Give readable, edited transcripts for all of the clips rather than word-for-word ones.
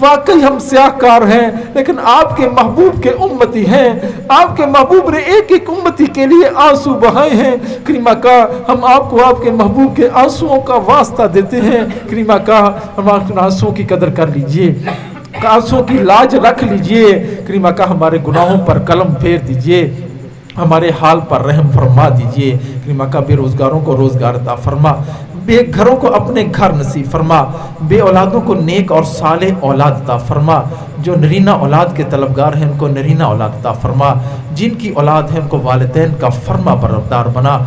واقعی ہم سیاہ کار ہیں لیکن آپ کے محبوب کے امتی ہیں، آپ کے محبوب نے ایک ایک امتی کے لیے آنسو بہائے ہیں۔ کریم آقا ہم آپ کو آپ کے محبوب کے آنسوؤں کا واسطہ دیتے ہیں۔ کریم آقا ہمارے آنسوؤں کی قدر کر لیجئے، آنسوؤں کی لاج رکھ لیجئے۔ کریم آقا ہمارے گناہوں پر قلم پھیر دیجئے، ہمارے حال پر رحم فرما دیجئے۔ کریم آقا بے روزگاروں کو روزگار عطا فرما، بے گھروں کو اپنے گھر نصیب فرما، بے اولادوں کو نیک اور صالح اولاد عطا فرما، جو نرینہ اولاد کے طلبگار ہیں ان کو نرینہ اولاد عطا فرما، جن کی اولاد ہے ان کو والدین کا فرما بردار بنا،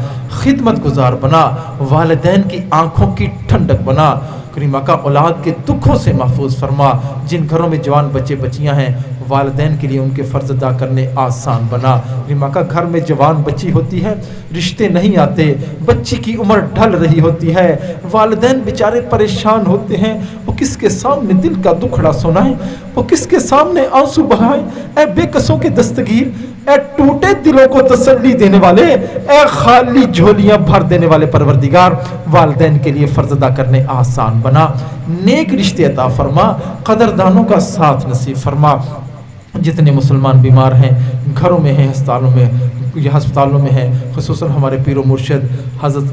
خدمت گزار بنا، والدین کی آنکھوں کی ٹھنڈک بنا۔ کریم آقا اولاد کے دکھوں سے محفوظ فرما، جن گھروں میں جوان بچے بچیاں ہیں والدین کے لیے ان کے فرض ادا کرنے آسان بنا۔ کریم آقا گھر میں جوان بچی ہوتی ہے، رشتے نہیں آتے، بچی کی عمر ڈھل رہی ہوتی ہے، والدین بیچارے پریشان ہوتے ہیں، وہ کس کے سامنے دل کا دکھڑا سنائیں، وہ کس کے سامنے آنسو بہائیں۔ اے بے کسوں کے دستگیر، اے ٹوٹے دلوں کو تسلی دینے والے، اے خالی جھولیاں بھر دینے والے پروردگار، والدین کے لیے فرض ادا کرنے آسان بنا، نیک رشتے عطا فرما، قدردانوں کا ساتھ نصیب فرما۔ جتنے مسلمان بیمار ہیں، گھروں میں ہیں، ہسپتالوں میں ہیں، خصوصاً ہمارے پیر و مرشد حضرت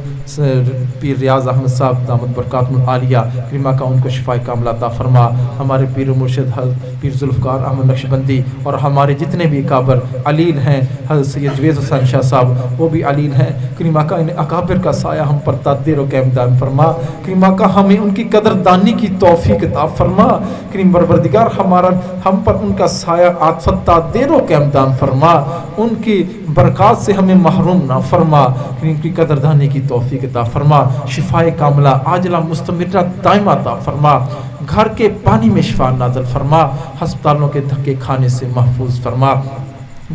پیر ریاض احمد صاحب دامت برکاتہم العالیہ، کریم آقا ان کو شفاء کاملہ عطا فرما۔ ہمارے پیر و مرشد حضرت پیر ذوالفقار احمد نقشبندی اور ہمارے جتنے بھی اکابر علیل ہیں، حضرت سید جوید حسین شاہ صاحب وہ بھی علیل ہیں، کریم آقا ان اکابر کا سایہ ہم پر تدیر و قائم دائم فرما۔ کریم آقا ہمیں ان کی قدردانی کی توفیق عطا فرما۔ کریم پروردگار ہم پر ان کا سایہ عاطفت تدیر و قائم دائم فرما، ان کی برکات سے ہمیں محروم نہ فرما، ان کی قدردانی کی توفیق عطا فرما، شفاء کاملہ عاجلہ مستمرہ دائمہ عطا فرما، گھر کے پانی میں شفا نازل فرما، ہسپتالوں کے دھکے کھانے سے محفوظ فرما۔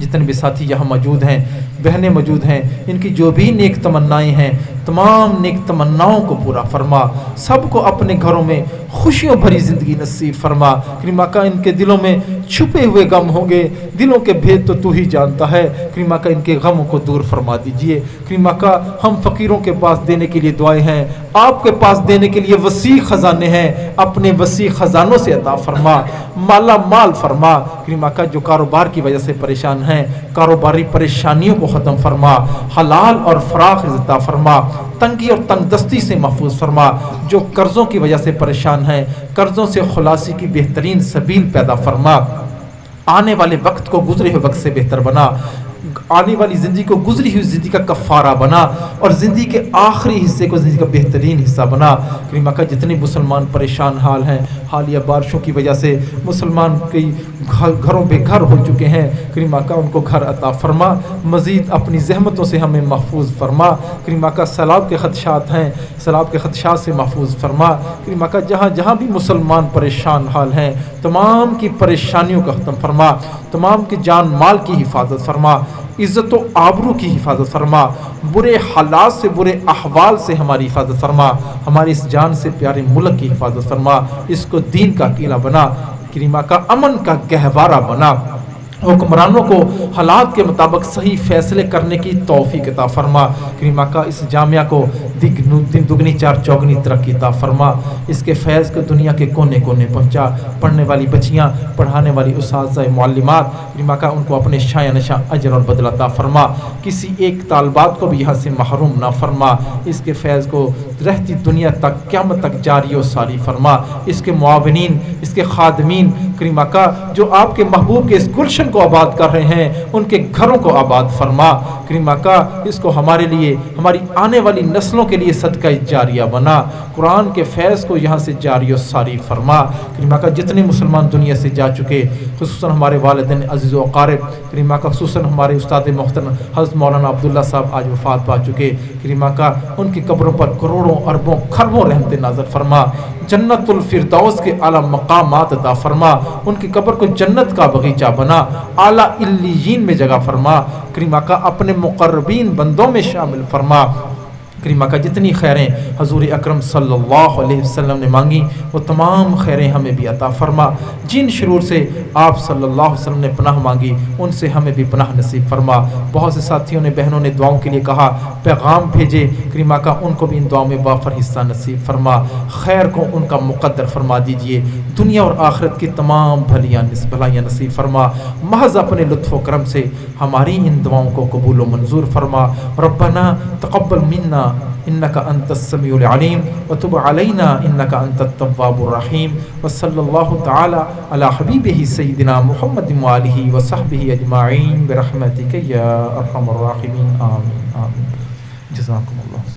جتنے بھی ساتھی یہاں موجود ہیں، بہنیں موجود ہیں، ان کی جو بھی نیک تمنائیں ہیں تمام نیک تمناؤں کو پورا فرما، سب کو اپنے گھروں میں خوشیوں بھری زندگی نصیب فرما۔ کریم آقا ان کے دلوں میں چھپے ہوئے غم ہوں گے، دلوں کے بھید تو ہی جانتا ہے، کریم آقا ان کے غموں کو دور فرما دیجئے۔ کریم آقا ہم فقیروں کے پاس دینے کے لیے دعائیں ہیں، آپ کے پاس دینے کے لیے وسیع خزانے ہیں، اپنے وسیع خزانوں سے عطا فرما، مالا مال فرما۔ کریم آقا جو کاروبار کی وجہ سے پریشان ہیں، کاروباری پریشانیوں کو ختم فرما، حلال اور فراخ عطا فرما، تنگی اور تنگ دستی سے محفوظ فرما۔ جو قرضوں کی وجہ سے پریشان ہیں، قرضوں سے خلاصی کی بہترین سبیل پیدا فرما، آنے والے وقت کو گزرے ہوئے وقت سے بہتر بنا، آنے والی زندگی کو گزری ہوئی زندگی کا کفارہ بنا، اور زندگی کے آخری حصے کو زندگی کا بہترین حصہ بنا۔ کریم آقا جتنے مسلمان پریشان حال ہیں، حالیہ بارشوں کی وجہ سے مسلمان کئی گھروں بے گھر ہو چکے ہیں، کریم آقا ان کو گھر عطا فرما، مزید اپنی زحمتوں سے ہمیں محفوظ فرما۔ کریم آقا سیلاب کے خدشات ہیں، سیلاب کے خدشات سے محفوظ فرما۔ کریم آقا جہاں جہاں بھی مسلمان پریشان حال ہیں تمام کی پریشانیوں کا ختم فرما، تمام کی جان مال کی حفاظت فرما، عزت و آبرو کی حفاظت فرما، برے حالات سے برے احوال سے ہماری حفاظت فرما، ہماری اس جان سے پیارے ملک کی حفاظت فرما، اس کو دین کا قلعہ بنا، کریم آقا امن کا گہوارہ بنا، حکمرانوں کو حالات کے مطابق صحیح فیصلے کرنے کی توفیق عطا فرما۔ کریم آقا اس جامعہ کو دگنی چار چوگنی ترقی عطا فرما، اس کے فیض کو دنیا کے کونے کونے پہنچا، پڑھنے والی بچیاں، پڑھانے والی اساتذہ معلمات، کریم آقا ان کو اپنے شایع نشاں اجر اور بدلہ عطا فرما، کسی ایک طالبات کو بھی یہاں سے محروم نہ فرما، اس کے فیض کو رہتی دنیا تک قیامت تک جاری و ساری فرما، اس کے معاونین، اس کے خادمین، کریم آقا جو آپ کے محبوب کے اس گلشن کو آباد کر رہے ہیں ان کے گھروں کو آباد فرما، کریم آقا اس کو ہمارے لیے، ہماری آنے والی نسلوں کے لیے صدقہ جاریہ بنا، قرآن کے فیض کو یہاں سے جاری و ساری فرما۔ کریم آقا جتنے مسلمان دنیا سے جا چکے، خصوصاً ہمارے والدین عزیز و اقارب، کریم آقا خصوصاً ہمارے استاد محترم حضرت مولانا عبداللہ صاحب آج وفات پا چکے، کریم آقا ان کی قبروں پر کروڑوں اربوں کھربوں رحمت نازل فرما، جنت الفردوس کے اعلیٰ مقامات عطا فرما، ان کی قبر کو جنت کا باغیچہ بنا، اعلیٰ علیین میں جگہ فرما، کریم آقا اپنے مقربین بندوں میں شامل فرما، کریمہ کا جتنی خیریں حضور اکرم صلی اللہ علیہ وسلم نے مانگی وہ تمام خیریں ہمیں بھی عطا فرما، جن شرور سے آپ صلی اللہ علیہ وسلم نے پناہ مانگی ان سے ہمیں بھی پناہ نصیب فرما۔ بہت سے ساتھیوں نے بہنوں نے دعاؤں کے لیے کہا، پیغام بھیجے، کریمہ کا ان کو بھی ان دعاؤں میں وافر حصہ نصیب فرما، خیر کو ان کا مقدر فرما دیجئے، دنیا اور آخرت کی تمام بھلائیاں نصیب فرما۔ محض اپنے لطف و کرم سے ہماری ان دعاؤں کو قبول و منظور فرما۔ ربنا تقبل منا انك انت السميع العليم وتب علينا انك انت التواب الرحيم، وصلى الله تعالى على حبيبه سيدنا محمد وآله وصحبه اجمعين برحمتك يا ارحم الراحمين، آمين آمين۔ جزاكم الله۔